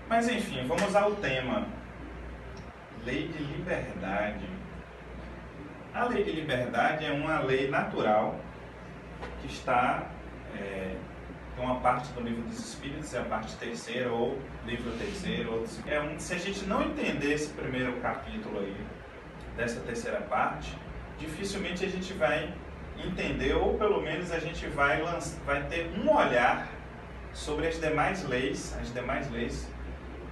Mas enfim, vamos ao tema. Lei de liberdade. A lei de liberdade é uma lei natural que está em uma parte do livro dos Espíritos, é a parte terceira, ou livro terceiro. Se a gente não entender esse primeiro capítulo aí, dessa terceira parte, dificilmente a gente vai entender, ou pelo menos a gente vai ter um olhar sobre as demais leis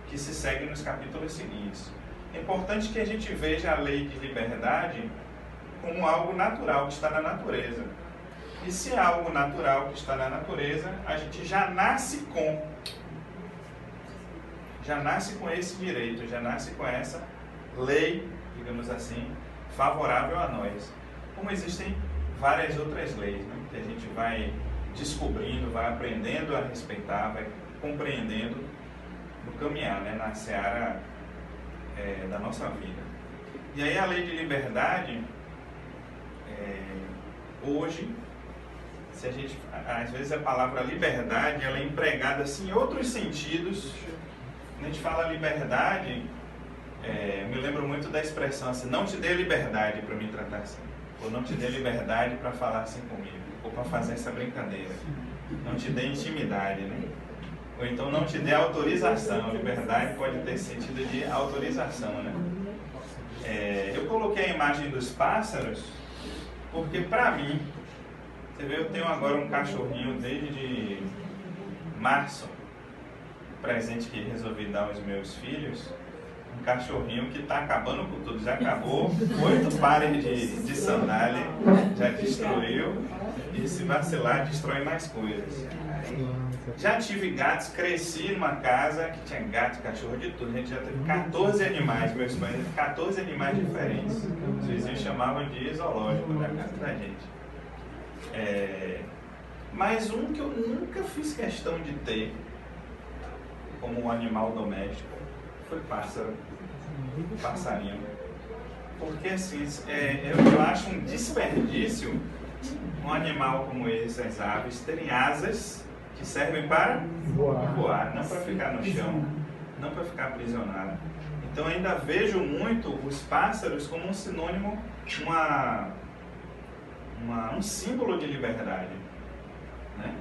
que se seguem nos capítulos seguintes. É importante que a gente veja a lei de liberdade como algo natural que está na natureza. E se é algo natural que está na natureza, a gente já nasce com esse direito, já nasce com essa lei, digamos assim, favorável a nós. Como existem várias outras leis, né, que a gente vai descobrindo, vai aprendendo a respeitar, vai compreendendo no caminhar, né, na seara da nossa vida. E aí a lei de liberdade, hoje, se a gente, às vezes a palavra liberdade, ela é empregada assim, em outros sentidos. Quando a gente fala liberdade, me lembro muito da expressão assim, não te dê liberdade para me tratar assim, ou não te dê liberdade para falar assim comigo, ou para fazer essa brincadeira, não te dê intimidade, né? Ou então não te dê autorização. Liberdade pode ter sentido de autorização, né? Eu coloquei a imagem dos pássaros porque, para mim, você vê, eu tenho agora um cachorrinho desde março, presente que resolvi dar aos meus filhos, um cachorrinho que está acabando com tudo. Já acabou 8 pares de sandália, já destruiu, e se vacilar destrói mais coisas. Já tive gatos, cresci numa casa que tinha gato, cachorro, de tudo. A gente já teve 14 animais, meus pais, 14 animais diferentes. Os vizinhos chamavam de zoológico da casa da gente. Mas um que eu nunca fiz questão de ter como um animal doméstico foi pássaro, passarinho. Porque assim, eu acho um desperdício um animal como esse, as aves, terem asas que servem para voar, não para ficar no chão, não para ficar aprisionado. Então ainda vejo muito os pássaros como um sinônimo, um símbolo de liberdade, né?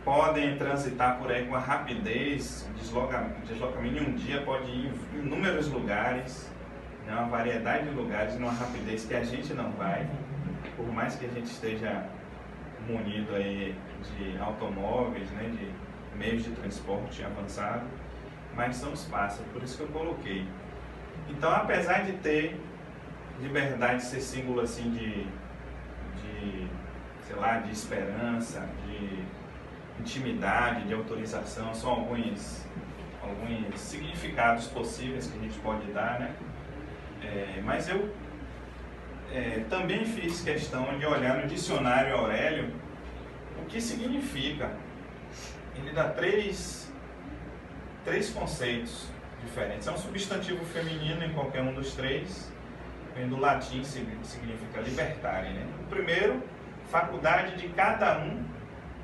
Podem transitar por aí com uma rapidez, deslocamento em um dia pode ir em inúmeros lugares, né? Uma variedade de lugares, numa rapidez que a gente não vai, por mais que a gente esteja munido aí de automóveis, né, de meios de transporte avançado, mas são os pássaros, por isso que eu coloquei. Então, apesar de ter liberdade, ser símbolo assim sei lá, de esperança, de intimidade, de autorização, são alguns significados possíveis que a gente pode dar, né? Mas eu também fiz questão de olhar no dicionário Aurélio o que significa. Ele dá três conceitos diferentes. É um substantivo feminino em qualquer um dos três. Vem do latim, significa libertare, né? O primeiro, faculdade de cada um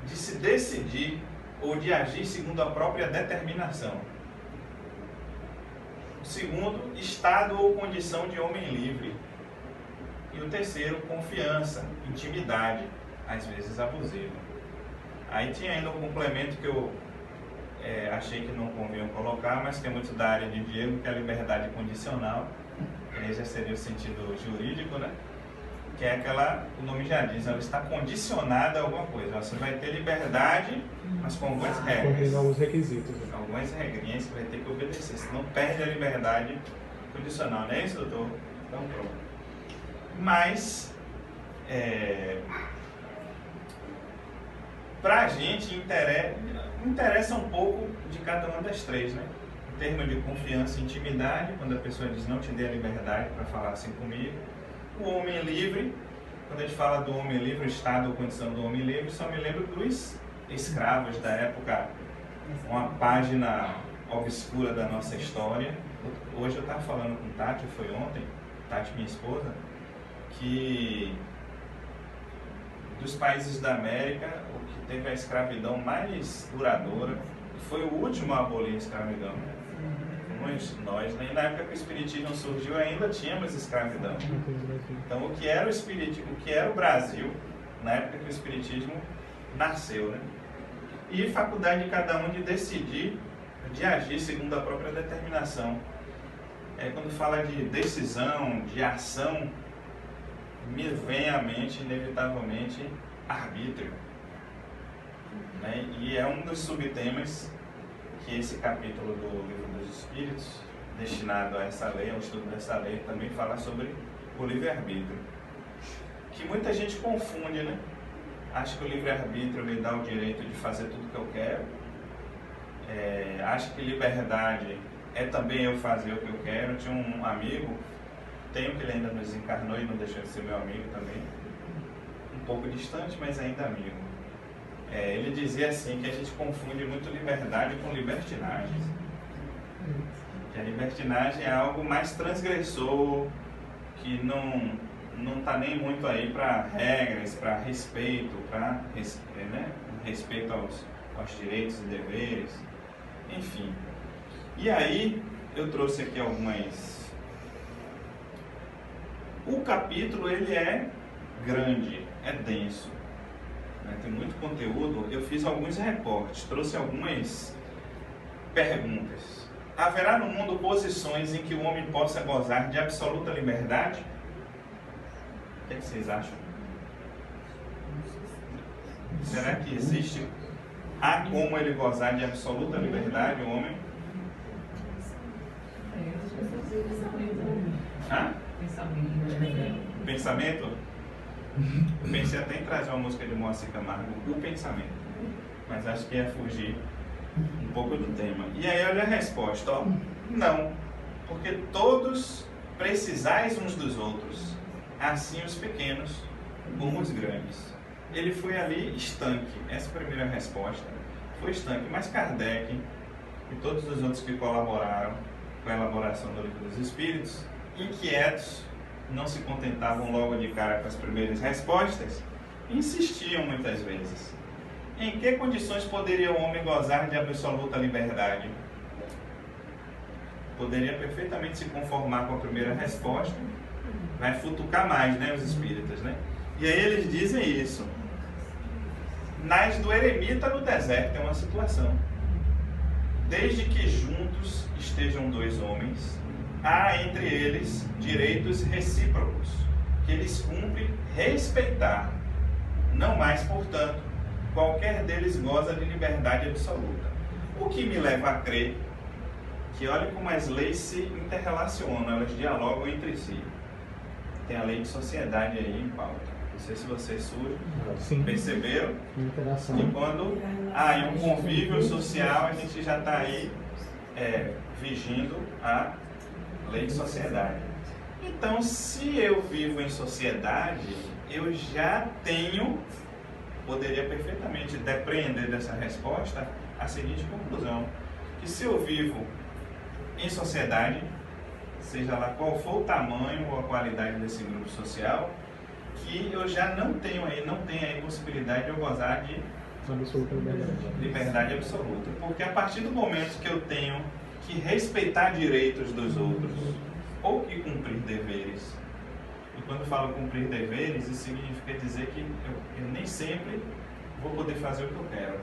de se decidir ou de agir segundo a própria determinação. O segundo, estado ou condição de homem livre. E o terceiro, confiança, intimidade, às vezes abusiva. Aí tinha ainda um complemento que eu achei que não convinha colocar, mas que é muito da área de Diego, que é a liberdade condicional. Aí já seria o sentido jurídico, né? Que é aquela, o nome já diz, ela está condicionada a alguma coisa. Você vai ter liberdade, mas com algumas regras. Com alguns requisitos. Algumas regrinhas que vai ter que obedecer, senão perde a liberdade condicional, não é isso, doutor? Então pronto. Mas, para a gente interessa um pouco de cada uma das três, né? Em termos de confiança e intimidade, quando a pessoa diz não te dê a liberdade para falar assim comigo. O homem livre, quando a gente fala do homem livre, o estado ou condição do homem livre, só me lembro dos escravos da época, uma página obscura da nossa história. Hoje eu estava falando com Tati, foi ontem, Tati, minha esposa, que dos países da América, o que teve a escravidão mais duradoura, foi o último a abolir a escravidão. Nós, nem na época que o Espiritismo surgiu, ainda tínhamos escravidão. Então, o que era o Brasil, na época que o Espiritismo nasceu, né? E faculdade de cada um de decidir, de agir segundo a própria determinação. Quando fala de decisão, de ação, me vem à mente, inevitavelmente, arbítrio. Né? E é um dos subtemas que esse capítulo do Livro dos Espíritos, destinado a essa lei, ao estudo dessa lei, também fala sobre o livre-arbítrio. Que muita gente confunde, né? Acha que o livre-arbítrio me dá o direito de fazer tudo que eu quero. Acha que liberdade é também eu fazer o que eu quero. Eu tinha um amigo, tenho que ele ainda nos desencarnou e não deixou de ser meu amigo também. Um pouco distante, mas ainda amigo. Ele dizia assim, que a gente confunde muito liberdade com libertinagem. Que a libertinagem é algo mais transgressor, que não está nem muito aí para regras, para respeito, respeito aos direitos e deveres, enfim. E aí, eu trouxe aqui algumas... O capítulo, ele é grande, é denso. Tem muito conteúdo. Eu fiz alguns recortes, trouxe algumas perguntas. Haverá no mundo posições em que o homem possa gozar de absoluta liberdade? O que é que vocês acham? Será que existe? Há como ele gozar de absoluta liberdade, o homem? Pensamento? Eu pensei até em trazer uma música de Moacir Camargo, o pensamento, mas acho que ia fugir um pouco do tema. E aí olha a resposta, ó. Não, porque todos precisais uns dos outros, assim os pequenos como os grandes. Ele foi ali estanque, essa primeira resposta foi estanque, mas Kardec e todos os outros que colaboraram com a elaboração do Livro dos Espíritos, inquietos, não se contentavam logo de cara com as primeiras respostas, insistiam muitas vezes. Em que condições poderia o homem gozar de absoluta liberdade? Poderia perfeitamente se conformar com a primeira resposta, vai futucar mais, né, os espíritas, né? E aí eles dizem isso. Nas do eremita no deserto é uma situação. Desde que juntos estejam dois homens, há entre eles direitos recíprocos, que eles cumpre respeitar. Não mais, portanto, qualquer deles goza de liberdade absoluta. O que me leva a crer que olha como as leis se interrelacionam, elas dialogam entre si. Tem a lei de sociedade aí em pauta. Não sei se vocês perceberam que quando há um convívio social, a gente já está aí vigindo a lei de sociedade. Então, se eu vivo em sociedade, eu já poderia perfeitamente depreender dessa resposta a seguinte conclusão: que se eu vivo em sociedade, seja lá qual for o tamanho ou a qualidade desse grupo social, que eu já não tenho aí possibilidade de eu gozar de liberdade absoluta. Porque a partir do momento que eu tenho que respeitar direitos dos outros, ou que cumprir deveres, e quando falo cumprir deveres, isso significa dizer que eu nem sempre vou poder fazer o que eu quero.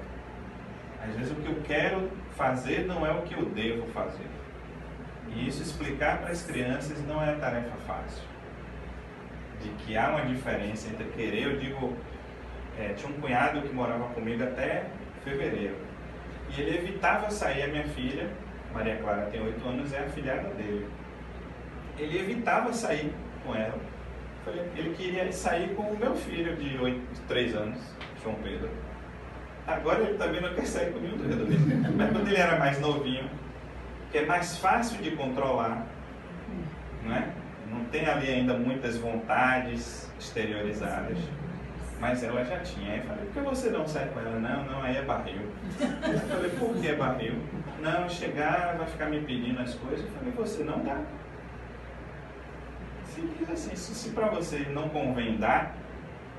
Às vezes o que eu quero fazer não é o que eu devo fazer. E isso explicar para as crianças não é tarefa fácil. De que há uma diferença entre querer, eu digo, tinha um cunhado que morava comigo até fevereiro. E ele evitava sair, a minha filha, Maria Clara tem 8 anos, é a filhada dele. Ele evitava sair com ela. Ele queria sair com o meu filho de 3 anos, João Pedro. Agora ele também não quer sair com nenhum dedo dele. Mas quando ele era mais novinho, que é mais fácil de controlar, não é? Não tem ali ainda muitas vontades exteriorizadas, mas ela já tinha. Aí eu falei, por que você não sai com ela? Não, aí é barril. Eu falei, por que é barril? Não, chegar, vai ficar me pedindo as coisas. Eu falei, você não dá. Simples assim, se para você não convém dar,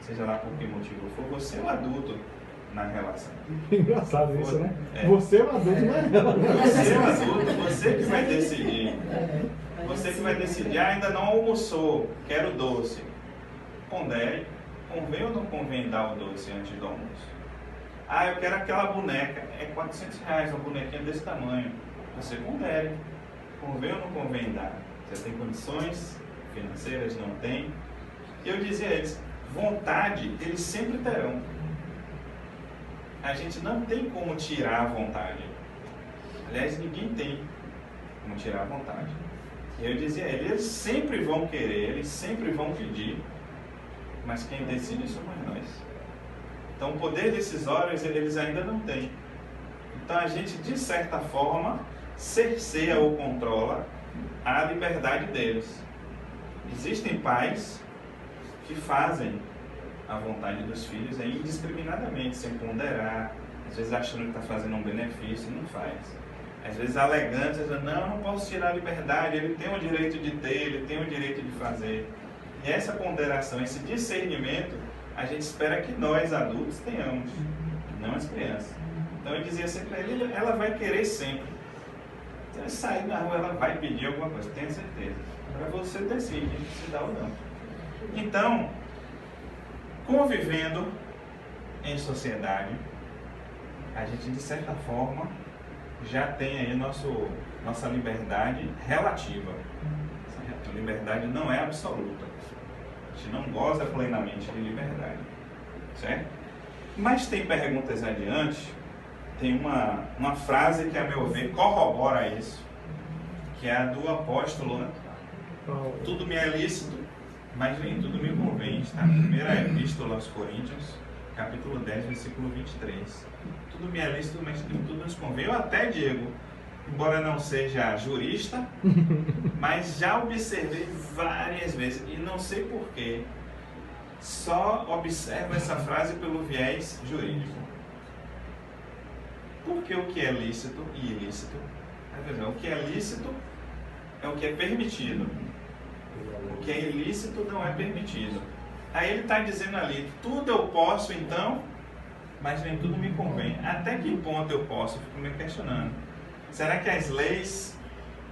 seja lá por que motivo for, você é o adulto na relação. Engraçado isso, né? Você é o adulto, né? Você é o adulto, você que vai decidir. Você que vai decidir, ainda não almoçou, quero doce. Pondere, convém ou não convém dar o doce antes do almoço? Eu quero aquela boneca, é R$400, uma bonequinha desse tamanho. Você pondere, convém ou não convém dar? Você tem condições financeiras? Não tem? E eu dizia a eles, vontade eles sempre terão. A gente não tem como tirar a vontade. Aliás, ninguém tem como tirar a vontade. E eu dizia a eles sempre vão querer, eles sempre vão pedir, mas quem decide somos nós. Então o poder decisório eles ainda não têm. Então a gente, de certa forma, cerceia ou controla a liberdade deles. Existem pais que fazem a vontade dos filhos indiscriminadamente, sem ponderar, às vezes achando que está fazendo um benefício, não faz. Às vezes alegando, dizendo, não posso tirar a liberdade, ele tem o direito de ter, ele tem o direito de fazer. E essa ponderação, esse discernimento, a gente espera que nós adultos tenhamos, não as crianças. Então eu dizia sempre para ele, ela vai querer sempre. Se sair na rua, ela vai pedir alguma coisa, tenha certeza. Agora você decide se dá ou não. Então, convivendo em sociedade, a gente de certa forma já tem aí nossa liberdade relativa. A liberdade não é absoluta. A gente não goza plenamente de liberdade, certo? Mas tem perguntas adiante, tem uma frase que, a meu ver, corrobora isso, que é a do apóstolo, né? Tudo me é lícito, mas nem tudo me convém. Está na primeira epístola aos Coríntios, capítulo 10, versículo 23. Tudo me é lícito, mas nem tudo nos convém. Eu até digo, embora não seja jurista, mas já observei várias vezes, e não sei porquê, só observo essa frase pelo viés jurídico. Porque o que é lícito e ilícito, o que é lícito é o que é permitido. O que é ilícito não é permitido. Aí ele está dizendo ali, tudo eu posso então, mas nem tudo me convém. Até que ponto eu posso? Fico me questionando. Será que as leis,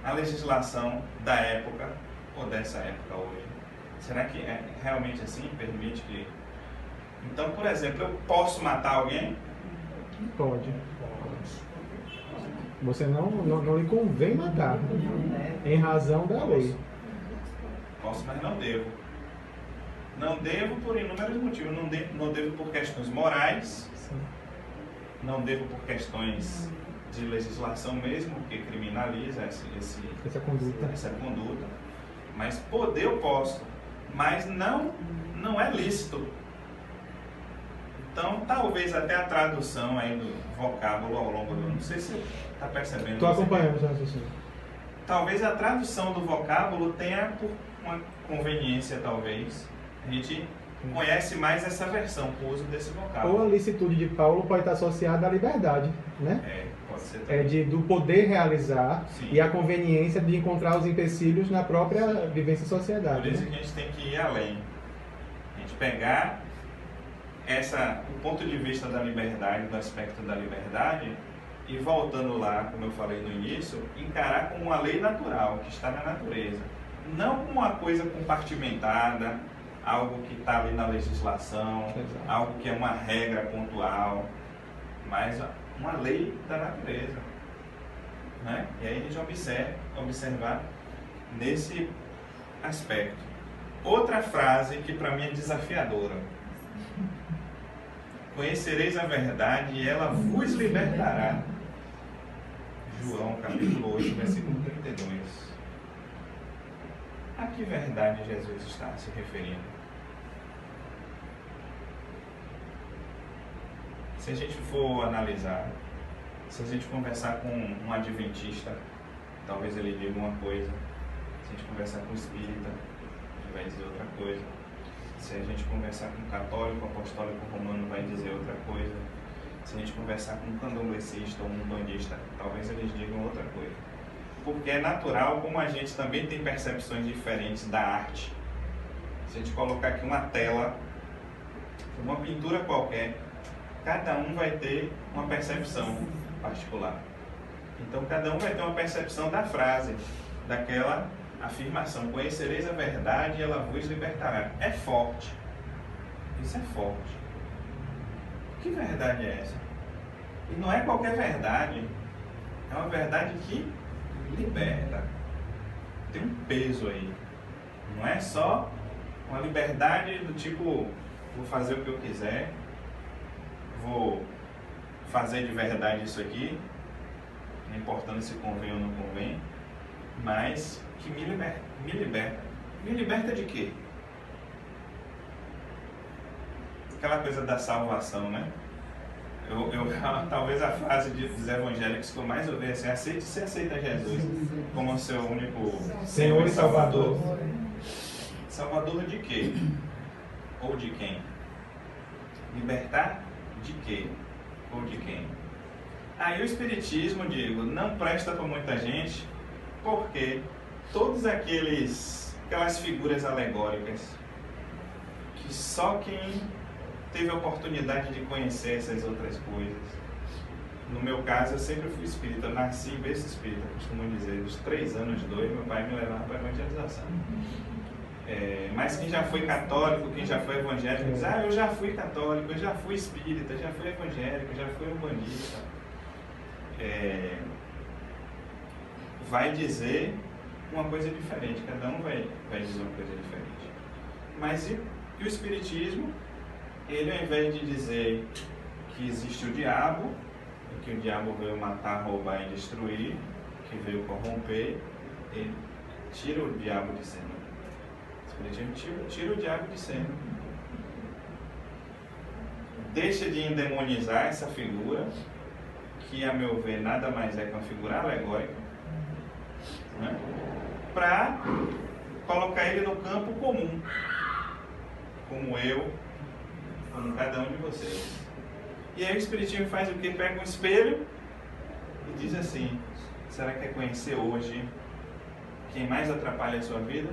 a legislação da época, ou dessa época hoje, será que é realmente assim? Permite que... Então, por exemplo, eu posso matar alguém? Pode. Você não lhe convém matar, em razão da lei. Posso, mas não devo. Não devo por inúmeros motivos. Não devo por questões morais. Sim. Não devo por questões de legislação mesmo, que criminaliza essa conduta. Mas poder eu posso. Mas não é lícito. Então, talvez até a tradução aí do vocábulo ao longo do... Não sei se você está percebendo. Estou acompanhando já, raciocínio. Talvez a tradução do vocábulo tenha por uma conveniência, talvez. A gente conhece mais essa versão, o uso desse vocábulo. Ou a licitude de Paulo pode estar associada à liberdade, né? Pode ser também. Do poder realizar. Sim. E a conveniência de encontrar os empecilhos na própria vivência em sociedade. Por isso né? que a gente tem que ir além. A gente pegar o ponto de vista da liberdade, do aspecto da liberdade, e voltando lá, como eu falei no início, encarar como uma lei natural, que está na natureza. Não como uma coisa compartimentada, algo que está ali na legislação, Exato. algo que é uma regra pontual, mas uma lei da natureza. Né? E aí a gente observar nesse aspecto. Outra frase que para mim é desafiadora. Conhecereis a verdade e ela vos libertará. João capítulo 8, versículo 32. A que verdade Jesus está se referindo? Se a gente for analisar, se a gente conversar com um adventista, talvez ele diga uma coisa. Se a gente conversar com um espírita, ele vai dizer outra coisa. Se a gente conversar com um católico, apostólico romano, vai dizer outra coisa. Se a gente conversar com um candomblessista ou um umbandista, talvez eles digam outra coisa. Porque é natural, como a gente também tem percepções diferentes da arte. Se a gente colocar aqui uma tela uma pintura qualquer, cada um vai ter uma percepção particular. Então, cada um vai ter uma percepção da frase, daquela afirmação: conhecereis a verdade e ela vos libertará. É forte. Isso é forte. Que verdade é essa? E não é qualquer verdade. É uma verdade que liberta. Tem um peso aí. Não é só uma liberdade do tipo, vou fazer o que eu quiser, vou fazer de verdade isso aqui, não importando se convém ou não convém, mas que me liberta. Me liberta. Me liberta de quê? Aquela coisa da salvação, né? Talvez a frase dos evangélicos que eu mais ouvi é assim: aceite se aceita Jesus como seu único Senhor e Salvador. Salvador de quê? Ou de quem? Libertar de quê? Ou de quem? Aí o Espiritismo, Diego, não presta para muita gente, porque todas aquelas figuras alegóricas que só quem teve a oportunidade de conhecer essas outras coisas. No meu caso, eu sempre fui espírita, eu nasci em berço espírita, costumo dizer, dos 3 anos, 2, meu pai me levava para a evangelização. Mas quem já foi católico, quem já foi evangélico, diz: eu já fui católico, eu já fui espírita, já fui evangélico, já fui umbandista. Vai dizer uma coisa diferente, cada um vai dizer uma coisa diferente. Mas e o Espiritismo? Ele, ao invés de dizer que existe o diabo, que o diabo veio matar, roubar e destruir, que veio corromper, ele tira o diabo de cena. O Espiritismo tira o diabo de cena. Deixa de endemonizar essa figura, que, a meu ver, nada mais é que uma figura alegórica, né? Para colocar ele no campo comum, como eu, como cada um de vocês. E aí o Espiritismo faz o quê? Pega um espelho e diz assim: será que quer conhecer hoje quem mais atrapalha a sua vida?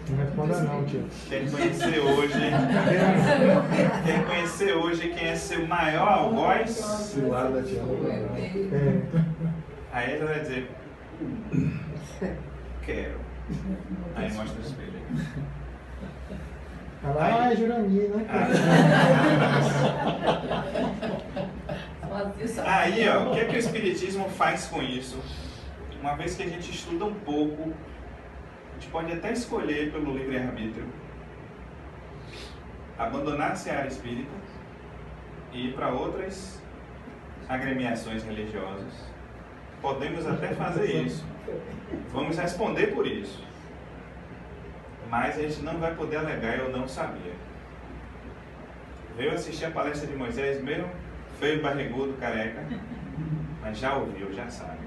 Não responda não, tio. Quer conhecer hoje quem é seu maior algoz? Cilada, tio. Aí ele vai dizer: quero. Aí mostra o espelho. Fala, Jurami, né? Aí, ó, o que é que o Espiritismo faz com isso? Uma vez que a gente estuda um pouco, a gente pode até escolher pelo livre-arbítrio abandonar a seara espírita e ir para outras agremiações religiosas. Podemos até fazer isso. Vamos responder por isso. Mas a gente não vai poder alegar: eu não sabia. Veio assistir a palestra de Moisés mesmo, feio, barrigudo, careca, mas já ouviu, já sabe.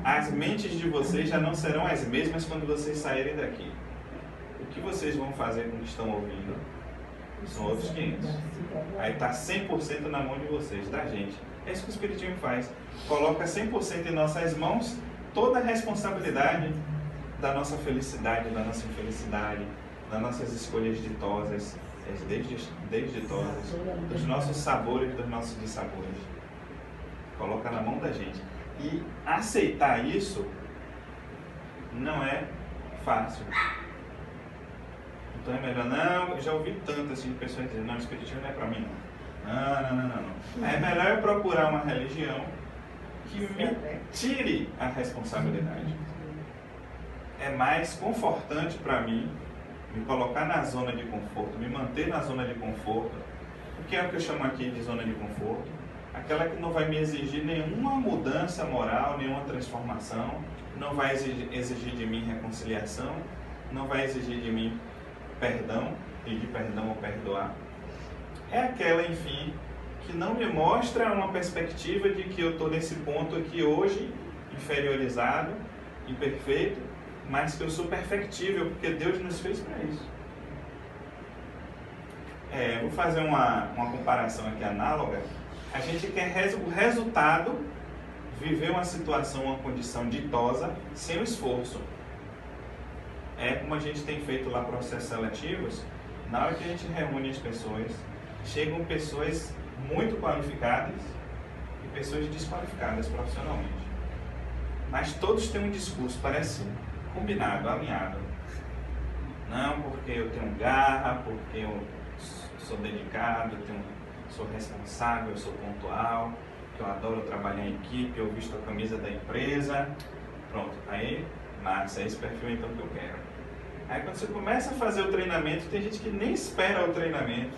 As mentes de vocês já não serão as mesmas quando vocês saírem daqui. O que vocês vão fazer com o que estão ouvindo são outros 500. Aí está 100% na mão de vocês, da gente. É isso que o Espiritismo faz. Coloca 100% em nossas mãos toda a responsabilidade da nossa felicidade, da nossa infelicidade, das nossas escolhas ditosas, desditosas, dos nossos sabores, dos nossos dissabores. Coloca na mão da gente. E aceitar isso não é fácil. Então é melhor: não, eu já ouvi tanto assim de pessoas dizendo: não, o Espiritismo não é para mim não. Não. É melhor eu procurar uma religião que me tire a responsabilidade. É mais confortante para mim me colocar na zona de conforto, me manter na zona de conforto. O que é o que eu chamo aqui de zona de conforto? Aquela que não vai me exigir nenhuma mudança moral, nenhuma transformação, não vai exigir de mim reconciliação, não vai exigir de mim perdão, pedir perdão ou perdoar. É aquela, enfim, que não me mostra uma perspectiva de que eu estou nesse ponto aqui hoje, inferiorizado, imperfeito, mas que eu sou perfectível, porque Deus nos fez para isso. Vou fazer uma comparação aqui análoga. A gente quer o resultado, viver uma situação, uma condição ditosa, sem o esforço. É como a gente tem feito lá processos seletivos, Na hora que a gente reúne as pessoas, chegam pessoas muito qualificadas e pessoas desqualificadas profissionalmente. Mas todos têm um discurso, parece combinado, alinhado. Não, porque eu tenho garra, porque eu sou dedicado, sou responsável, eu sou pontual, que eu adoro trabalhar em equipe, eu visto a camisa da empresa. Pronto, aí nasce, é esse perfil então que eu quero. Aí quando você começa a fazer o treinamento, tem gente que nem espera o treinamento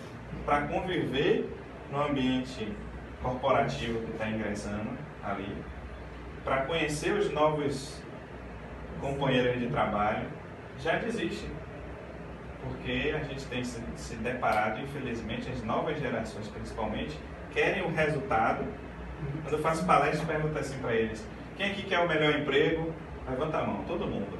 para conviver no ambiente corporativo que está ingressando ali, para conhecer os novos companheiros de trabalho, já desiste. Porque a gente tem se deparado, infelizmente, as novas gerações principalmente, querem o resultado. Quando eu faço palestra, eu pergunto assim para eles: quem aqui quer o melhor emprego? Levanta a mão, todo mundo.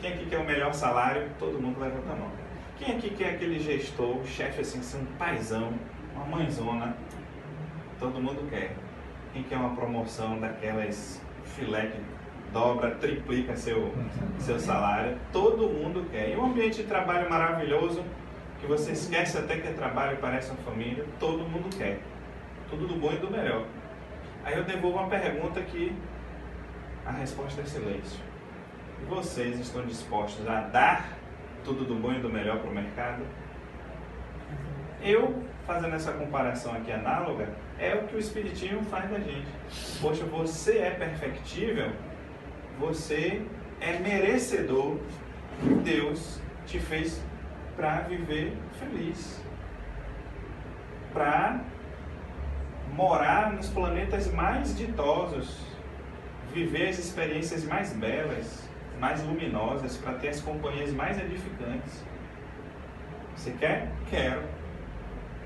Quem aqui quer o melhor salário? Todo mundo levanta a mão. Quem aqui quer aquele gestor, chefe assim, ser um paizão, uma mãezona? Todo mundo quer. Quem quer uma promoção daquelas filé que dobra, triplica seu salário? Todo mundo quer. E um ambiente de trabalho maravilhoso, que você esquece até que é trabalho e parece uma família, todo mundo quer. Tudo do bom e do melhor. Aí eu devolvo uma pergunta que a resposta é silêncio. E vocês estão dispostos a dar tudo do bom e do melhor para o mercado? Eu, fazendo essa comparação aqui análoga, é o que o Espiritismo faz da gente. Poxa, você é perfectível, você é merecedor, Deus te fez para viver feliz, para morar nos planetas mais ditosos, viver as experiências mais belas, mais luminosas, para ter as companhias mais edificantes. Você quer? Quero.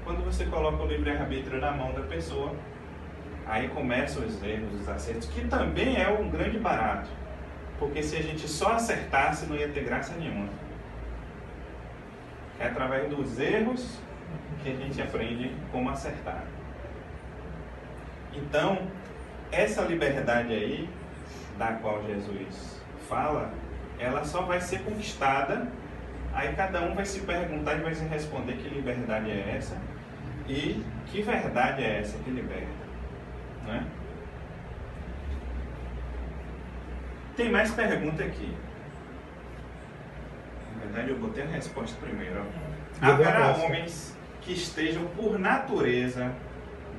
Quando você coloca o livre-arbítrio na mão da pessoa, aí começam os erros, os acertos, que também é um grande barato. Porque se a gente só acertasse, não ia ter graça nenhuma. É através dos erros que a gente aprende como acertar. Então, essa liberdade aí, da qual Jesus fala, ela só vai ser conquistada, aí cada um vai se perguntar e vai se responder que liberdade é essa e que verdade é essa que liberta, né? Tem mais pergunta aqui. Na verdade eu botei a resposta primeiro. Haverá homens que estejam por natureza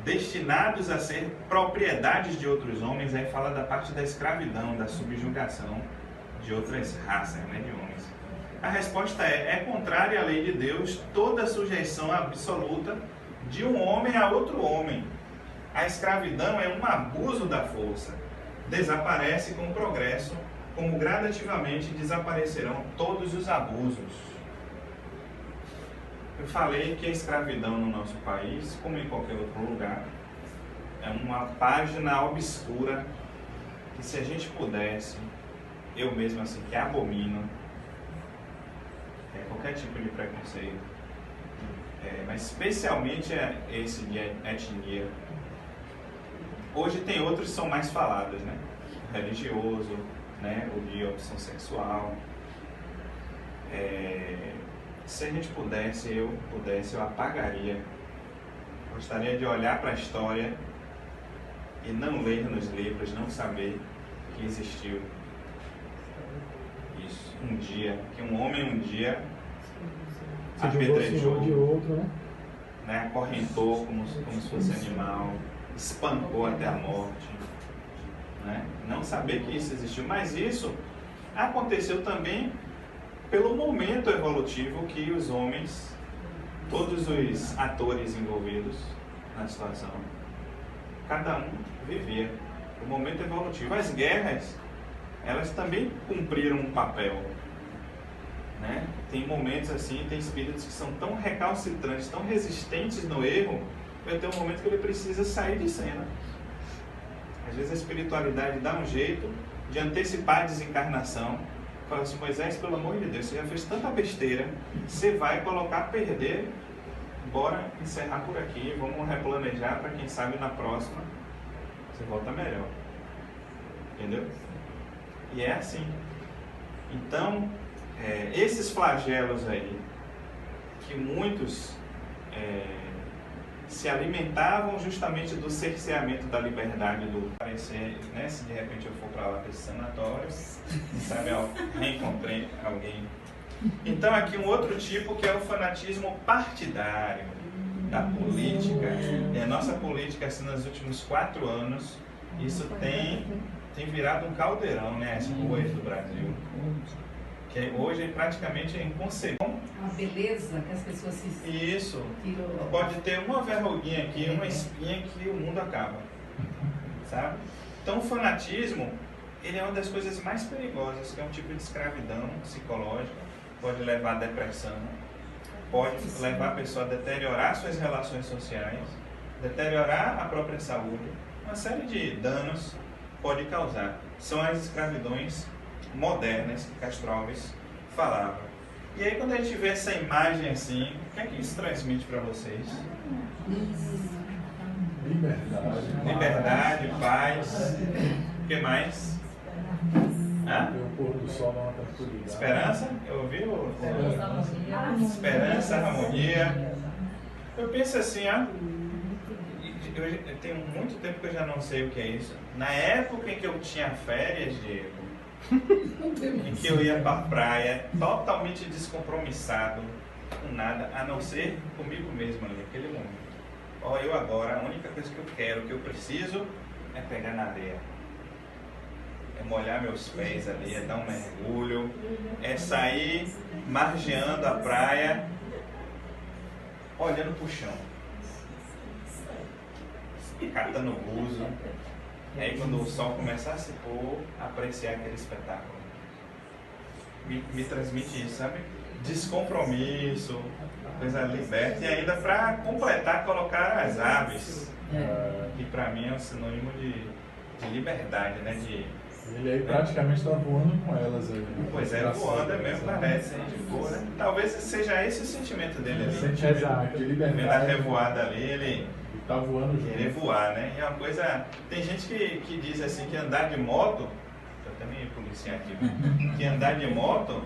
destinados a ser propriedades de outros homens. Aí fala da parte da escravidão, da subjugação de outras raças, né, de homens. A resposta é contrária à lei de Deus toda sujeição absoluta de um homem a outro homem. A escravidão é um abuso da força. Desaparece com o progresso, como gradativamente desaparecerão todos os abusos. Eu falei que a escravidão no nosso país, como em qualquer outro lugar, é uma página obscura que, se a gente pudesse, eu mesmo assim que abomino qualquer tipo de preconceito, mas especialmente esse de etnia. Hoje tem outros que são mais falados, né? O religioso, né? O de opção sexual. Se a gente pudesse, eu apagaria. Gostaria de olhar para a história e não ler nos livros, não saber que existiu isso um dia, que um homem um dia apedrejou de outro, né? Acorrentou como se fosse animal, espancou até a morte, né? Não saber que isso existiu, mas isso aconteceu também pelo momento evolutivo que os homens, todos os atores envolvidos na situação, cada um vivia. O momento evolutivo. As guerras, elas também cumpriram um papel, né? Tem momentos assim, tem espíritos que são tão recalcitrantes, tão resistentes no erro, vai ter um momento que ele precisa sair de cena. Às vezes a espiritualidade dá um jeito de antecipar a desencarnação. Fala assim: Moisés, pelo amor de Deus, você já fez tanta besteira, você vai colocar a perder, bora encerrar por aqui, vamos replanejar para quem sabe na próxima você volta melhor. Entendeu? E é assim. Então, esses flagelos aí que muitos se alimentavam justamente do cerceamento da liberdade, do parecer, né? Se de repente eu for para lá para esse sanatório, sabe, eu reencontrei alguém. Então aqui um outro tipo que é o fanatismo partidário da política. E a nossa política, assim, nos últimos 4 anos, isso tem virado um caldeirão, né? As ruas do Brasil. Que hoje praticamente é inconcebível. A beleza que as pessoas se... Isso. Pode ter uma verruguinha aqui, uma espinha que o mundo acaba. Sabe? Então o fanatismo, ele é uma das coisas mais perigosas, que é um tipo de escravidão psicológica, pode levar à depressão, pode levar a pessoa a deteriorar suas relações sociais, deteriorar a própria saúde, uma série de danos pode causar. São as escravidões modernas que Castro Alves falava. E aí quando a gente vê essa imagem assim, o que é que isso transmite para vocês? Liberdade, paz. O que mais? O pôr do sol na tranquilidade. Esperança? Eu ouvi Esperança, harmonia. Eu penso assim, ó. Eu tenho muito tempo que eu já não sei o que é isso. Na época em que eu tinha férias, Diego, em que eu ia pra praia, totalmente descompromissado, com nada, a não ser comigo mesmo ali, naquele momento. Ó, eu agora, a única coisa que eu quero, que eu preciso, é pegar na areia. É molhar meus pés ali, é dar um mergulho, é sair margeando a praia, olhando pro chão, catando buzo. E aí quando o sol começar a se pôr, apreciar aquele espetáculo. Me transmite isso, sabe? Descompromisso, coisa liberta. E ainda para completar, colocar as aves, que para mim é um sinônimo de liberdade, né? Ele aí praticamente está voando com elas ali. Pois é, voando mesmo, parece, hein, de boa, né? Talvez seja esse o sentimento dele ali. Sentimento de liberdade. Vendo a revoada ali, ele tá voando junto. Querer voar, né? E é uma coisa... Tem gente que diz assim, que andar de moto... Eu também policiar aqui, né? Que andar de moto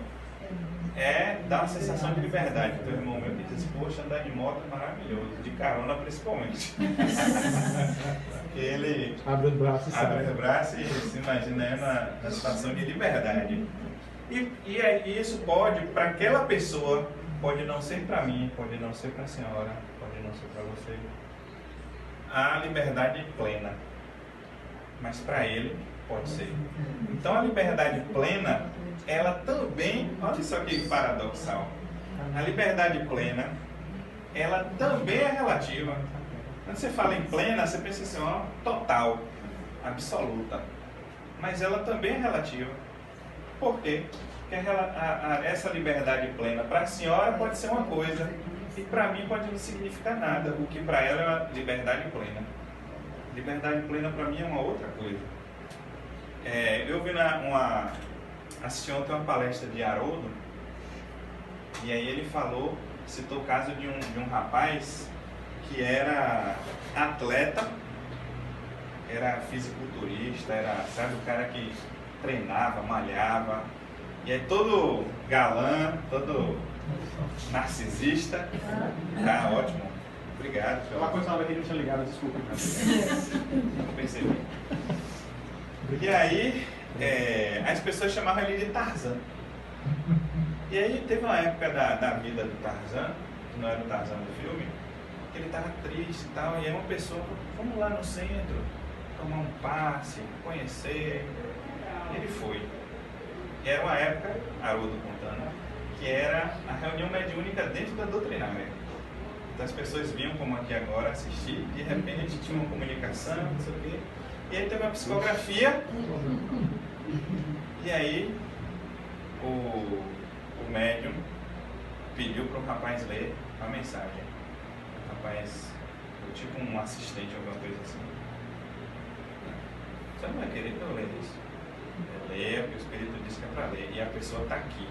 dá uma sensação de liberdade. Tem um irmão meu que diz, poxa, andar de moto é maravilhoso. De carona, principalmente. Porque ele... Abre os braços e abre os braços e se imagina aí na situação de liberdade. E isso pode, para aquela pessoa, pode não ser para mim, pode não ser para a senhora, pode não ser para você, a liberdade plena, mas para ele pode ser. Então a liberdade plena, ela também, olha só que paradoxal, a liberdade plena, ela também é relativa. Quando você fala em plena, você pensa assim, ó, total, absoluta, mas ela também é relativa. Por quê? Porque essa liberdade plena para a senhora pode ser uma coisa, e para mim pode não significar nada, o que para ela é uma liberdade plena. Liberdade plena para mim é uma outra coisa. Eu vi assisti ontem uma palestra de Haroldo, e aí ele citou o caso de um rapaz que era atleta, era fisiculturista, era, sabe, o cara que treinava, malhava, e aí todo galã, todo narcisista. Tá ótimo. Obrigado. Uma coisa nova que não tinha ligado, desculpa. Não percebi. E aí, as pessoas chamavam ele de Tarzan. E aí teve uma época da vida do Tarzan, que não era o Tarzan do filme, que ele estava triste e tal, e aí uma pessoa, vamos lá no centro, tomar um passe, conhecer. Ele foi. E era uma época, Haroldo contando, que era a reunião mediúnica dentro da doutrinária. Então as pessoas vinham como aqui agora assistir, de repente tinha uma comunicação, não sei o quê. E aí teve uma psicografia, e aí o médium pediu para o rapaz ler a mensagem. O rapaz, tipo um assistente, alguma coisa assim. Você não vai querer que eu leia isso? Eu leio, porque o Espírito diz que é para ler, e a pessoa está aqui,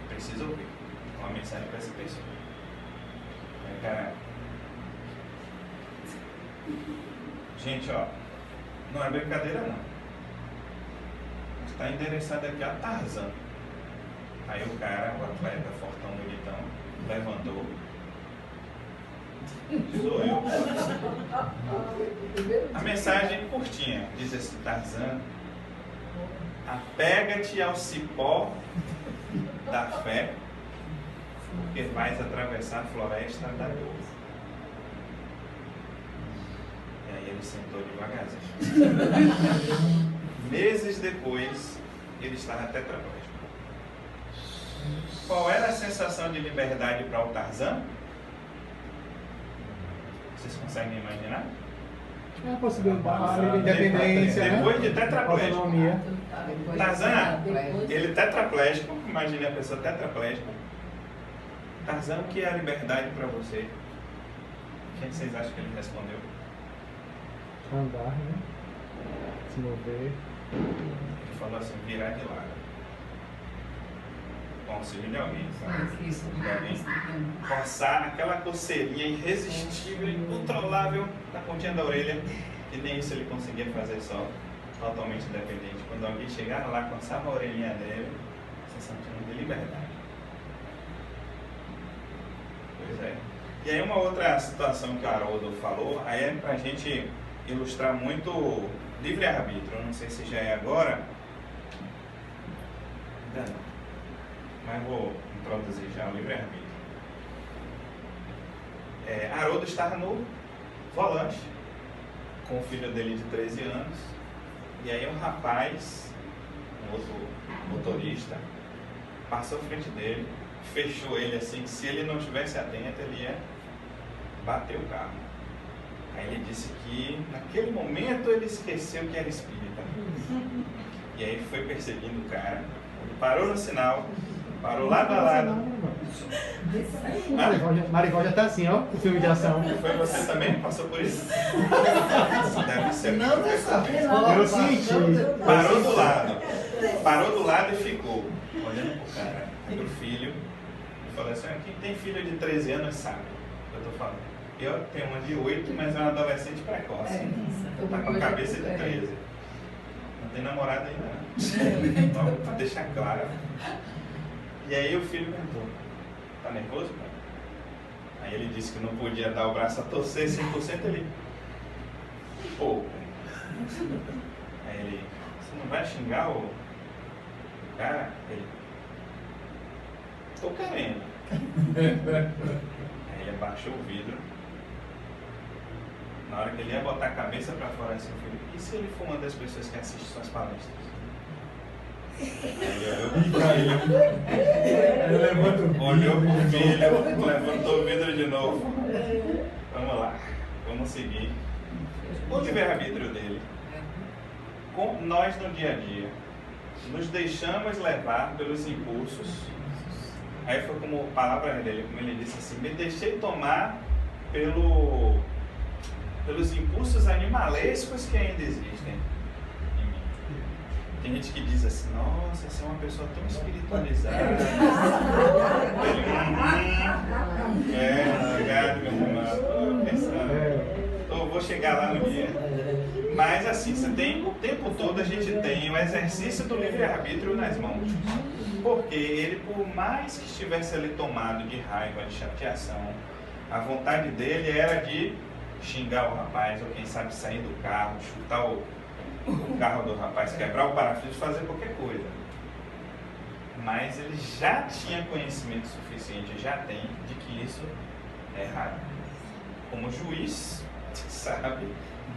precisa ouvir. Uma mensagem para essa pessoa. Aí, cara, gente, ó, não é brincadeira não. Está endereçado aqui a Tarzan. Aí o cara, o atleta, fortão, bonitão, levantou, Sou eu. A mensagem curtinha diz assim: Tarzan, apega-te ao cipó da fé, porque vais atravessar a floresta da dor. E aí ele sentou devagarzinho. Meses depois, ele estava tetraplégico. Qual era a sensação de liberdade para o Tarzan? Vocês conseguem imaginar? É a possibilidade, a independência, depois né? de tetraplégico. Autonomia. Tarzan, ele tetraplégico, imagine a pessoa tetraplégica. Tarzan, o que é a liberdade para você? O que vocês acham que ele respondeu? Andar, né? Se mover. Ele falou assim: virar de lado. Com auxílio de alguém, sabe? Isso. De alguém. Coçar aquela coceirinha irresistível, incontrolável na pontinha da orelha, que nem isso ele conseguia fazer só, totalmente independente. Quando alguém chegava lá, coçava a orelhinha dele, sensação de liberdade. Pois é. E aí uma outra situação que o Haroldo falou, aí é pra gente ilustrar muito livre-arbítrio. Eu não sei se já é agora. Ainda não. Mas vou introduzir já o livre-arbítrio. Haroldo estava no volante com o filho dele de 13 anos. E aí um rapaz, um outro motorista, passou à frente dele, fechou ele assim, que se ele não estivesse atento, ele ia bater o carro. Aí ele disse que naquele momento ele esqueceu que era espírita. E aí foi perseguindo o cara. Ele parou no sinal, parou lado a lado. Maricó já tá assim, ó, o filme de ação. Foi você também? Passou por isso? Deve ser. Não dessa vez. Eu senti. Parou do lado e ficou olhando pro cara, pro filho. E falou assim: quem tem filho de 13 anos sabe o que eu tô falando. Eu tenho uma de 8, mas é uma adolescente precoce. Tá com a cabeça de 13. Não tem namorado ainda não. Só pra deixar claro. E aí o filho perguntou: tá nervoso, pai? Aí ele disse que não podia dar o braço a torcer 100%, ele... pouco. Aí ele: você não vai xingar o cara? Ele: tô querendo. Aí ele abaixou o vidro. Na hora que ele ia botar a cabeça pra fora assim, filho, e se ele for uma das pessoas que assiste suas palestras? Ele olhou pro filho, levantou o vidro de novo. Vamos lá, vamos seguir. O livre-arbítrio dele. Com nós no dia a dia, nos deixamos levar pelos impulsos. Aí foi como a palavra dele, como ele disse assim: me deixei tomar pelos impulsos animalescos que ainda existem em mim. Tem gente que diz assim: nossa, você é uma pessoa tão espiritualizada. Obrigado, meu irmão. Estou pensando. Vou chegar lá no dia. Mas assim, você tem, o tempo todo a gente tem o exercício do livre-arbítrio nas mãos. Porque ele, por mais que estivesse ali tomado de raiva, de chateação, a vontade dele era de xingar o rapaz, ou quem sabe sair do carro, chutar o carro do rapaz, quebrar o para-brisa, fazer qualquer coisa. Mas ele já tinha conhecimento suficiente, já tem, de que isso é errado. Como juiz, sabe,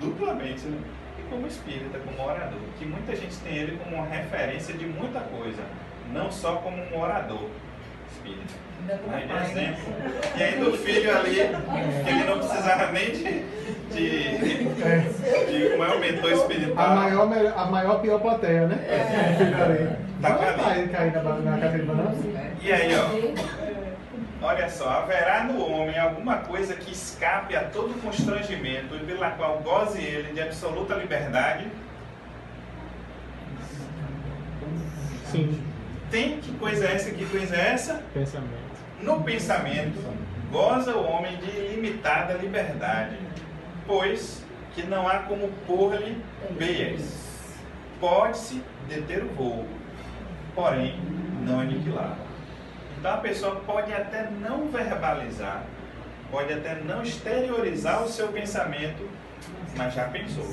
duplamente, né? E como espírita, como orador, que muita gente tem ele como uma referência de muita coisa, não só como um orador espírita. Aí de exemplo. E aí do filho ali, que ele não precisava nem de como é o mentor espiritual. A maior pior plateia, né? Tá ali. Cair na cadeira de banana. E aí, ó. Olha só, haverá no homem alguma coisa que escape a todo constrangimento e pela qual goze ele de absoluta liberdade? Sim. Tem, que coisa é essa? Que coisa é essa? Pensamento. No pensamento, goza o homem de ilimitada liberdade, pois que não há como pôr-lhe veias. Pode-se deter o voo, porém não aniquilar. Então a pessoa pode até não verbalizar, pode até não exteriorizar o seu pensamento, mas já pensou.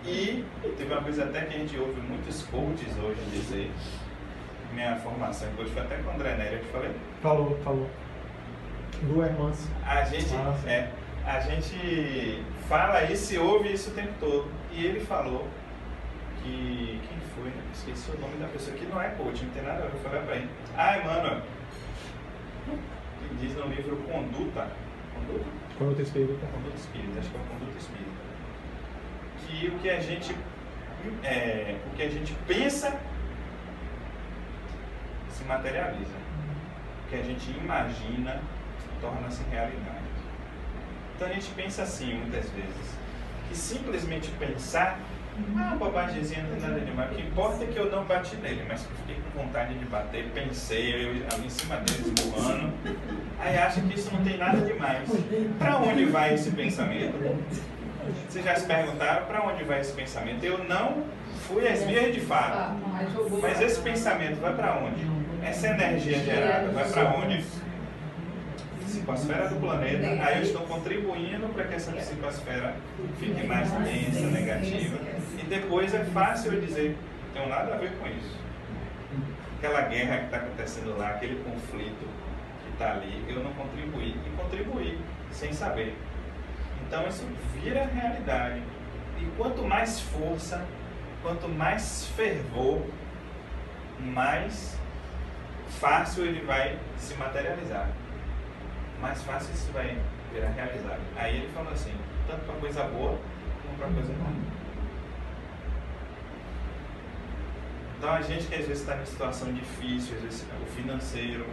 E teve uma coisa até que a gente ouve muitos coaches hoje dizer, minha formação em coach foi até com o André Nery, eu te falei? Falou. Do Hermance. A gente fala isso e ouve isso o tempo todo. E ele falou que... Quem foi? Esqueci o nome da pessoa que não é coach, não tem nada a ver. Eu falei pra ele. Emmanuel. Que diz no livro Conduta Espírita. Conduta Espírita, acho que é o Conduta Espírita. Que o que a gente pensa se materializa. O que a gente imagina torna-se realidade. Então a gente pensa assim muitas vezes, que simplesmente pensar, bobagemzinha, não tem nada demais. O que importa é que eu não bati nele, mas que eu fiquei com vontade de bater, pensei, eu ali em cima dele esmurrando. Aí acha que isso não tem nada demais. Para onde vai esse pensamento? Vocês já se perguntaram para onde vai esse pensamento? Eu não fui às vias de fato. Mas esse pensamento vai para onde? Essa energia gerada vai para onde? Psicosfera do planeta. Aí eu estou contribuindo para que essa psicosfera fique mais densa, negativa. E depois é fácil eu dizer, não tenho nada a ver com isso. Aquela guerra que está acontecendo lá, aquele conflito que está ali, eu não contribuí. E contribuí sem saber. Então isso vira realidade. E quanto mais força, quanto mais fervor, mais fácil ele vai se materializar. Mais fácil isso vai virar realidade. Aí ele falou assim, tanto para coisa boa como para coisa ruim. Então a gente que às vezes está em situação difícil, às vezes é o financeiro,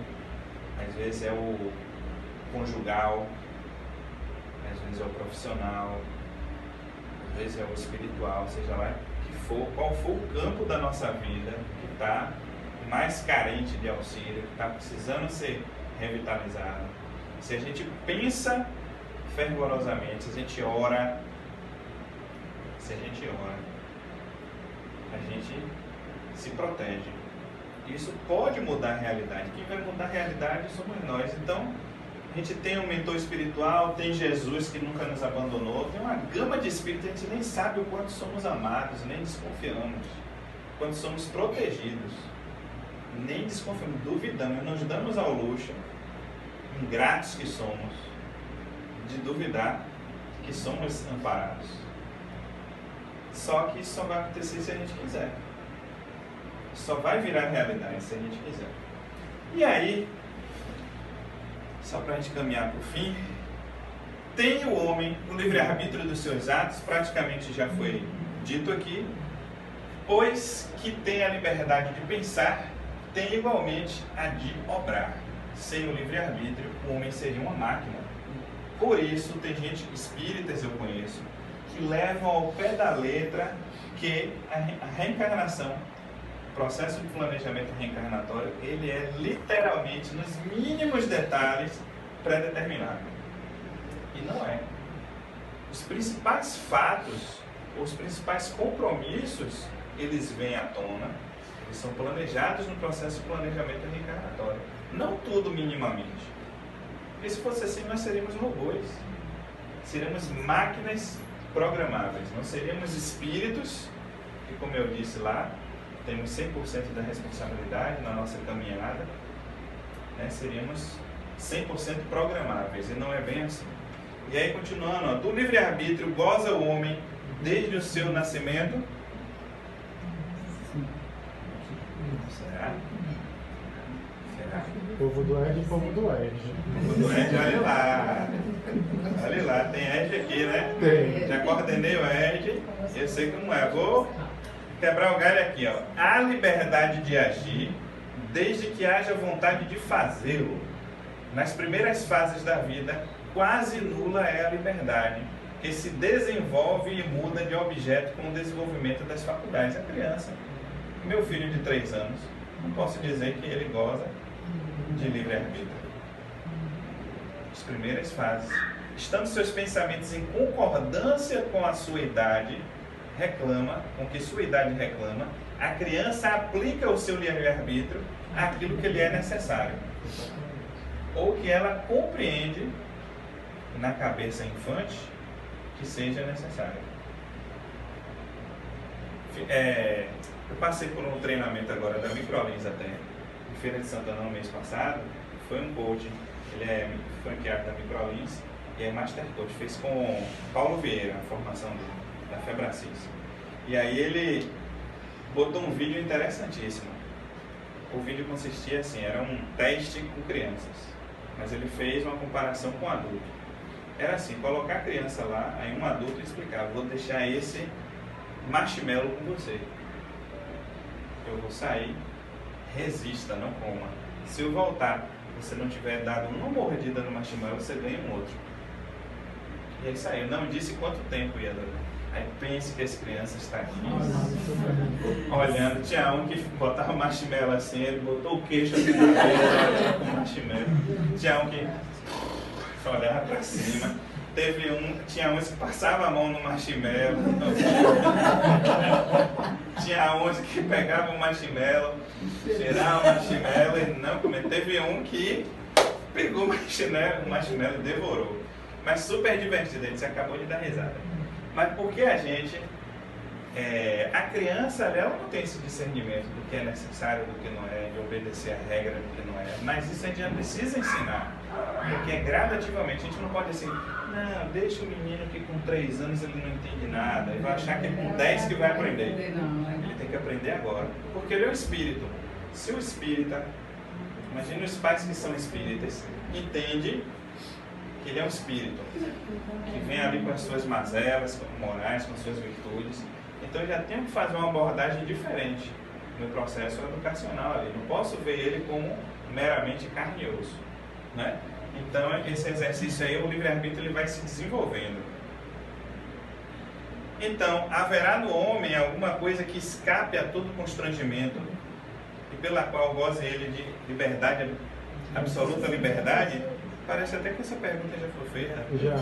às vezes é o conjugal, às vezes é o profissional, às vezes é o espiritual, seja lá que for, qual for o campo da nossa vida que está mais carente de auxílio, que está precisando ser revitalizado. Se a gente pensa fervorosamente, se a gente ora, a gente se protege. Isso pode mudar a realidade. Quem vai mudar a realidade somos nós. Então, a gente tem um mentor espiritual, tem Jesus que nunca nos abandonou, tem uma gama de espíritos, a gente nem sabe o quanto somos amados, nem desconfiamos, quanto somos protegidos, nem desconfiamos, duvidamos, nos damos ao luxo, ingratos que somos, de duvidar que somos amparados. Só que isso só vai acontecer se a gente quiser. Só vai virar realidade se a gente quiser. E aí, só para a gente caminhar para o fim, tem o homem o livre-arbítrio dos seus atos, praticamente já foi dito aqui, pois que tem a liberdade de pensar, tem igualmente a de obrar. Sem o livre-arbítrio, o homem seria uma máquina. Por isso, tem gente, espíritas eu conheço, que levam ao pé da letra que a reencarnação, o processo de planejamento reencarnatório, ele é literalmente, nos mínimos detalhes, pré-determinado. E não é. Os principais fatos, os principais compromissos, eles vêm à tona, eles são planejados no processo de planejamento reencarnatório. Não tudo minimamente. Porque se fosse assim, nós seríamos robôs. Seríamos máquinas programáveis. Não seríamos espíritos, que como eu disse lá, temos 100% da responsabilidade na nossa caminhada. Né? Seríamos 100% programáveis. E não é bem assim. E aí, continuando, ó, do livre-arbítrio goza o homem desde o seu nascimento. Será? Povo do Ed e povo do Ed. Povo do Ed, olha lá. Olha lá, tem Ed aqui, né? Tem. Já coordenei o Ed, eu sei como é. Vou quebrar o galho aqui, ó. Há liberdade de agir desde que haja vontade de fazê-lo. Nas primeiras fases da vida, quase nula é a liberdade, que se desenvolve e muda de objeto com o desenvolvimento das faculdades. A criança, meu filho de 3 anos, não posso dizer que ele goza de livre-arbítrio. As primeiras fases. Estando seus pensamentos em concordância com a sua idade, reclama, com o que sua idade reclama, a criança aplica o seu livre-arbítrio àquilo que lhe é necessário. ou que ela compreende na cabeça infante que seja necessário. Eu passei por um treinamento agora da Microlins até, em Feira de Santana no mês passado. Foi um coach, ele é franqueado da Microlins e é Master Coach, fez com Paulo Vieira, a formação dele, da Febracis. E aí ele botou um vídeo interessantíssimo. O vídeo consistia assim, era um teste com crianças, mas ele fez uma comparação com adulto. Era assim, colocar a criança lá, aí um adulto explicava: vou deixar esse marshmallow com você. Eu vou sair, resista, não coma. Se eu voltar, você não tiver dado uma mordida no marshmallow, você ganha um outro. E ele saiu, não disse quanto tempo ia durar. Aí pense que essa criança está aqui, olhando. Tinha um que botava marshmallow assim, ele botou o queixo aqui na tela com o marshmallow. Tinha um que olhava para cima. Tinha uns que passava a mão no marshmallow. Tinha uns que pegava o marshmallow, cheirava o marshmallow e não comia. Teve um que pegou o marshmallow e devorou. Mas super divertido, ele acabou de dar risada. Mas porque a gente, a criança, ela não tem esse discernimento do que é necessário, do que não é, de obedecer a regra do que não é. Mas isso a gente já precisa ensinar, porque gradativamente. A gente não pode assim, não, deixa o menino que com 3 anos ele não entende nada, ele vai achar que é com 10 que vai aprender. Ele tem que aprender agora, porque ele é o espírito. Se o espírita, imagina os pais que são espíritas, entende que ele é um espírito, que vem ali com as suas mazelas morais, com as suas virtudes. Então eu já tenho que fazer uma abordagem diferente no processo educacional ali. Não posso ver ele como meramente carne e osso, né? Então esse exercício aí, o livre-arbítrio, ele vai se desenvolvendo. Então, haverá no homem alguma coisa que escape a todo constrangimento e pela qual goze ele de liberdade, absoluta liberdade? Parece até que essa pergunta já foi feita. Já.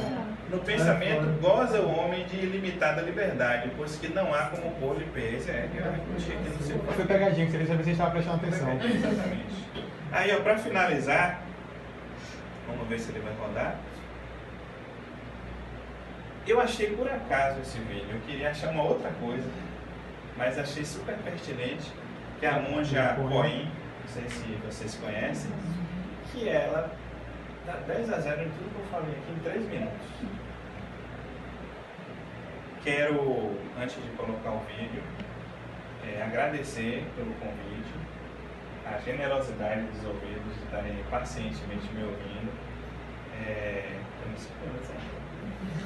No pensamento, goza o homem de ilimitada liberdade, pois que não há como pôr de pés. Eu repeti aqui no seu Foi pegadinha, que você queria saber se você estava prestando atenção. Exatamente. Aí, para finalizar, vamos ver se ele vai rodar. Eu achei por acaso esse vídeo, eu queria achar uma outra coisa, mas achei super pertinente, que a monja Coen, não sei se vocês conhecem, que ela dá 10 a 0 em tudo que eu falei aqui em 3 minutos. Quero, antes de colocar o vídeo, agradecer pelo convite, a generosidade dos ouvidos de estarem pacientemente me ouvindo.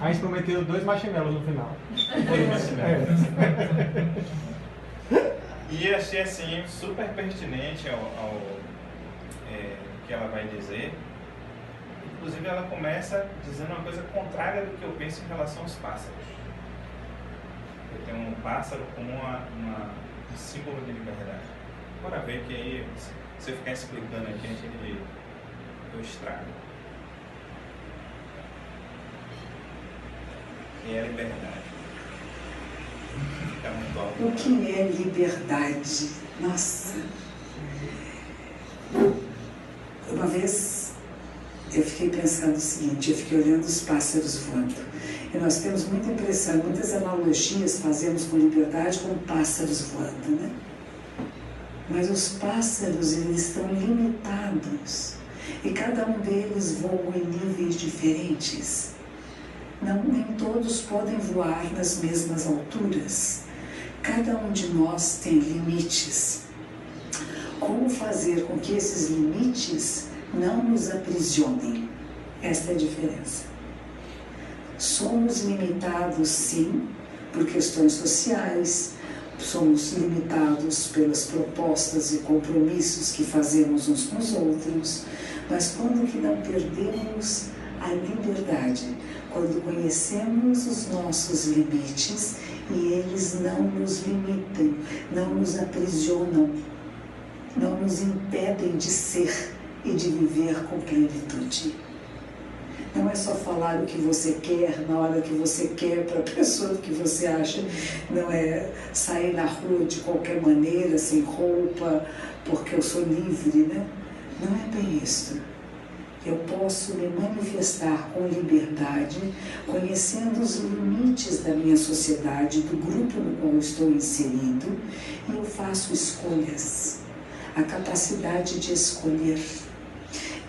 A gente prometeu 2 marshmallows no final. E achei assim super pertinente ao que ela vai dizer. Inclusive ela começa dizendo uma coisa contrária do que eu penso em relação aos pássaros. Eu tenho um pássaro como um símbolo de liberdade. Bora ver que aí, se eu ficar explicando aqui, eu estrago. E é liberdade. Fica muito alto. O que é liberdade? Nossa! Uma vez eu fiquei pensando o seguinte, eu fiquei olhando os pássaros voando. E nós temos muita impressão, muitas analogias fazemos com liberdade com pássaros voando, né? Mas os pássaros, eles estão limitados. E cada um deles voa em níveis diferentes. Não, nem todos podem voar nas mesmas alturas. Cada um de nós tem limites. Como fazer com que esses limites não nos aprisionem? Esta é a diferença. Somos limitados, sim, por questões sociais, somos limitados pelas propostas e compromissos que fazemos uns com os outros, mas quando que não perdemos a liberdade? Quando conhecemos os nossos limites e eles não nos limitam, não nos aprisionam, não nos impedem de ser e de viver com plenitude. Não é só falar o que você quer, na hora que você quer, para a pessoa que você acha, não é sair na rua de qualquer maneira, sem roupa, porque eu sou livre, né? Não é bem isso. Eu posso me manifestar com liberdade, conhecendo os limites da minha sociedade, do grupo no qual eu estou inserido, e eu faço escolhas. A capacidade de escolher.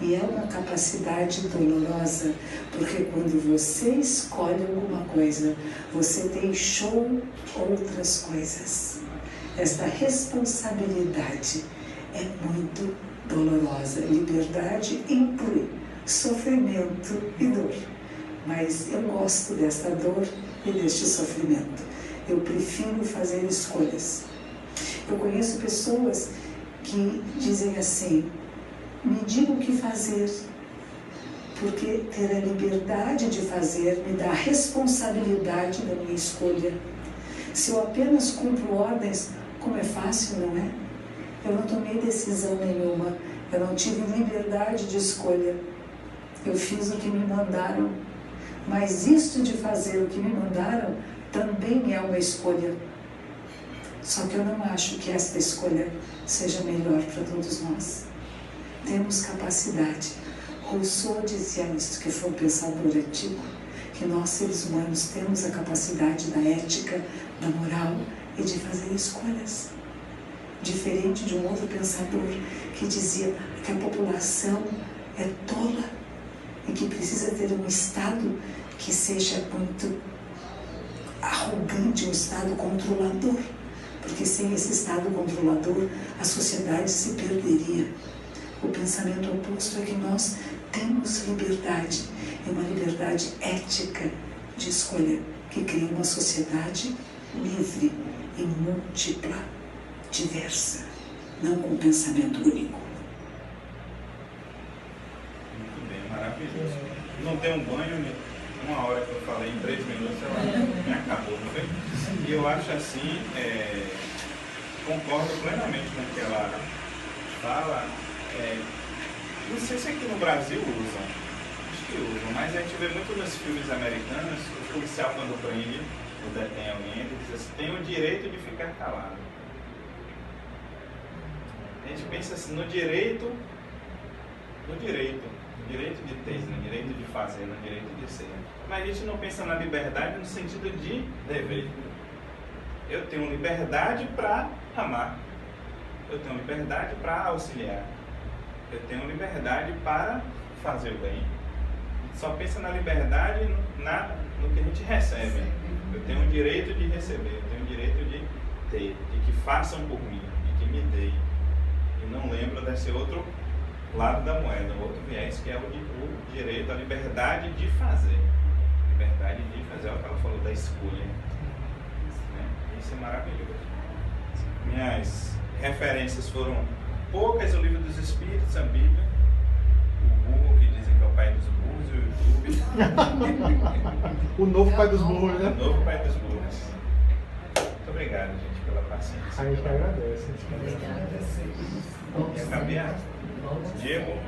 E é uma capacidade dolorosa, porque quando você escolhe alguma coisa, você deixou outras coisas. Esta responsabilidade é muito dolorosa. Liberdade inclui sofrimento e dor. Mas eu gosto desta dor e deste sofrimento. Eu prefiro fazer escolhas. Eu conheço pessoas que dizem assim: me diga o que fazer, porque ter a liberdade de fazer me dá a responsabilidade da minha escolha. Se eu apenas cumpro ordens, como é fácil, não é? Eu não tomei decisão nenhuma, eu não tive liberdade de escolha. Eu fiz o que me mandaram, mas isto de fazer o que me mandaram também é uma escolha. Só que eu não acho que esta escolha seja melhor para todos nós. Temos capacidade. Rousseau dizia isso, que foi um pensador antigo, que nós, seres humanos, temos a capacidade da ética, da moral e de fazer escolhas. Diferente de um outro pensador que dizia que a população é tola e que precisa ter um Estado que seja muito arrogante, um Estado controlador, porque sem esse Estado controlador a sociedade se perderia. O pensamento oposto é que nós temos liberdade, é uma liberdade ética de escolha que cria uma sociedade livre e múltipla, diversa, não com pensamento único. Muito bem, maravilhoso. Não tem um banho, né? Uma hora que eu falei, em 3 minutos, ela me acabou, não foi? E eu acho assim, concordo plenamente com o que ela fala. Não sei se aqui no Brasil usam, acho que usam, mas a gente vê muito nos filmes americanos, o policial quando prende ou detém alguém, ele diz assim: tem o direito de ficar calado. A gente pensa assim, no direito de ter, no direito de fazer, no direito de ser. Mas a gente não pensa na liberdade no sentido de dever. Eu tenho liberdade para amar, eu tenho liberdade para auxiliar, eu tenho liberdade para fazer o bem. Só pensa na liberdade no que a gente recebe. Eu tenho o direito de receber, eu tenho o direito de ter, de que façam por mim, de que me deem. E não lembro desse outro lado da moeda, o outro viés, que é o direito, a liberdade de fazer. Liberdade de fazer, é o que ela falou, da escolha. Isso é maravilhoso. Minhas referências foram poucas: o Livro dos Espíritos, a Bíblia, o Google, que dizem que é o pai dos burros, e o YouTube. O novo pai dos burros, né? O novo pai dos burros. Muito obrigado, gente, pela paciência. A gente agradece. Quer caminhar? Diego?